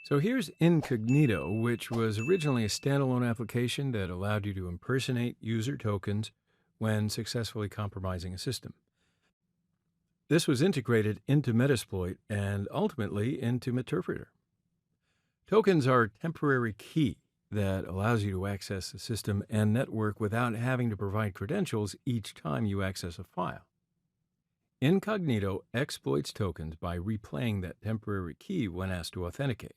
So here's Incognito, which was originally a standalone application that allowed you to impersonate user tokens when successfully compromising a system. This was integrated into Metasploit and ultimately into Meterpreter. Tokens are a temporary key that allows you to access the system and network without having to provide credentials each time you access a file. Incognito exploits tokens by replaying that temporary key when asked to authenticate.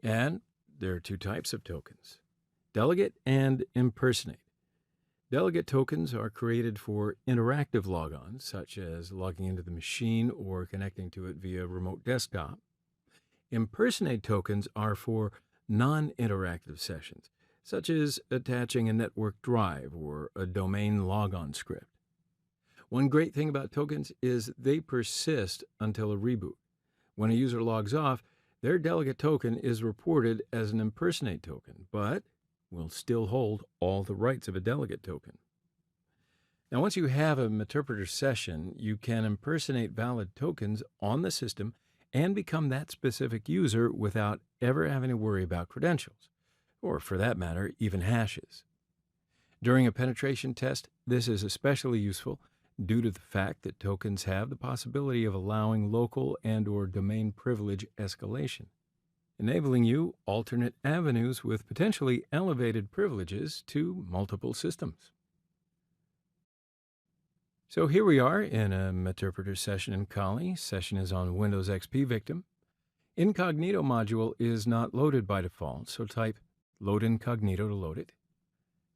And there are two types of tokens: delegate and impersonate. Delegate tokens are created for interactive logons, such as logging into the machine or connecting to it via remote desktop. Impersonate tokens are for non-interactive sessions, such as attaching a network drive or a domain logon script. One great thing about tokens is they persist until a reboot. When a user logs off, their delegate token is reported as an impersonate token, but will still hold all the rights of a delegate token. Now, once you have a Meterpreter session, you can impersonate valid tokens on the system and become that specific user without ever having to worry about credentials, or for that matter, even hashes. During a penetration test, this is especially useful due to the fact that tokens have the possibility of allowing local and/or domain privilege escalation, enabling you alternate avenues with potentially elevated privileges to multiple systems. So here we are in a Meterpreter session in Kali. Session is on Windows XP Victim. Incognito module is not loaded by default, so type load incognito to load it.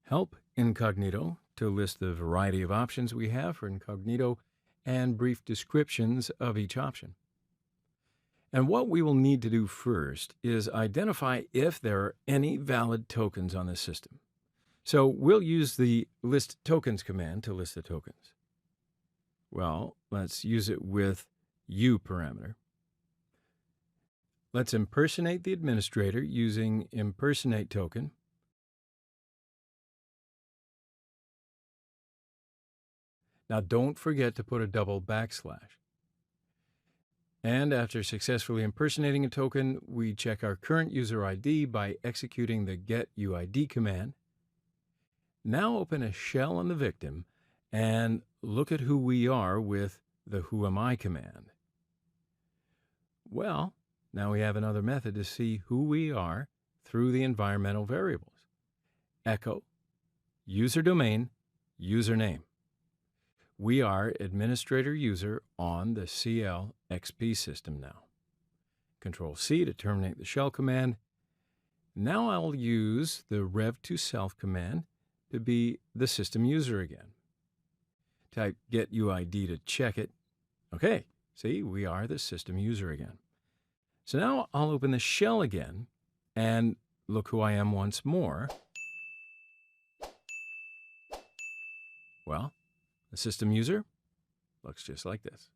Help incognito to list the variety of options we have for incognito and brief descriptions of each option. And what we will need to do first is identify if there are any valid tokens on the system. So we'll use the list tokens command to list the tokens. Well, let's use it with U parameter. Let's impersonate the administrator using impersonate token. Now don't forget to put a double backslash. And after successfully impersonating a token, we check our current user ID by executing the getUID command. Now open a shell on the victim and look at who we are with the whoami command. Well, now we have another method to see who we are through the environmental variables. Echo user domain username. We are administrator user on the CL XP system now. Control-C to terminate the shell command. Now I'll use the rev to self command to be the system user again. Type getUID to check it. Okay, see, we are the system user again. So now I'll open the shell again and look who I am once more. Well, the system user looks just like this.